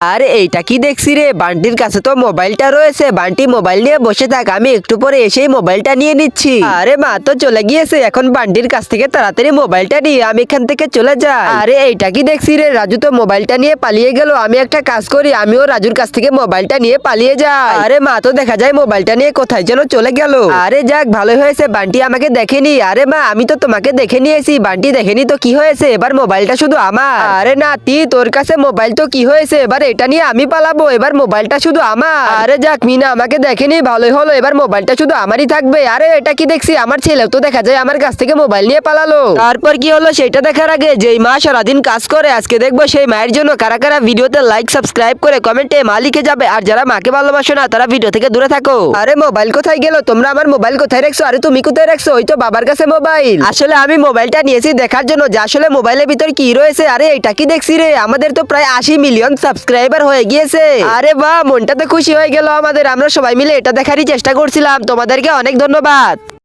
আরে এইটা কি দেখছি রে, বান্টির কাছে তো মোবাইলটা রয়েছে। বান্টি মোবাইল নিয়ে বসে থাক, আমি একটু পরে এসেই মোবাইলটা নিয়ে নিচ্ছি। আরে মা তো চলে গিয়েছে, এখন বান্টির কাছ থেকে তাড়াতাড়ি মোবাইলটা নিয়ে আমি এখান থেকে চলে যাই। আরে এইটা কি দেখছি রে, রাজু তো মোবাইলটা নিয়ে পালিয়ে গেল। আমি একটা কাজ করি, আমিও রাজুর কাছ থেকে মোবাইলটা নিয়ে পালিয়ে যাই। আরে মা তো দেখা যায় মোবাইলটা নিয়ে কোথায় যেন চলে গেল। আরে যাক ভালো হয়েছে, বান্টি আমাকে দেখেনি। আরে মা আমি তো তোমাকে দেখে নিয়েছি, বান্টি দেখেনি তো কি হয়েছে, এবার মোবাইলটা শুধু আমার। আরে নাতি তোর কাছে মোবাইল তো কি হয়েছে, এবার এটা নিয়ে আমি পালাবো, এবার মোবাইলটা শুধু আমার। আরে যাক মিনা আমাকে দেখেনি, ভালোই হলো, এবার মোবাইলটা শুধু আমারই থাকবে। আরে এটা কি দেখছি, আমার ছেলেও তো দেখা যায় আমার কাছ থেকে মোবাইল নিয়ে পালালো। তারপর কি হলো সেটা দেখার আগে, যেই মা সারাদিন কাজ করে আজকে দেখবো সেই মায়ের জন্য কারা কারা ভিডিওতে লাইক সাবস্ক্রাইব করে কমেন্টে মা লিখে যাবে। আর যারা মাকে ভালোবাসো না তারা ভিডিও থেকে দূরে থাকো। আরে মোবাইল কোথায় গেল, তোমরা আমার মোবাইল কোথায় রাখছো? আরে তুমি কোথায় রাখছো? ওই তো বাবার কাছে মোবাইল। আসলে আমি মোবাইলটা নিয়েছি দেখার জন্য যে আসলে মোবাইলের ভিতর কি রয়েছে। আরে এটা কি দেখছি রে, আমাদের তো প্রায় 80 মিলিয়ন সাবস্ক্রাইবার হয়ে গিয়েছে। আরে বাহ, মনটা তো খুশি হয়ে গেল আমাদের। আমরা সবাই মিলে এটা দেখারই চেষ্টা করছিলাম। তোমাদেরকে অনেক ধন্যবাদ।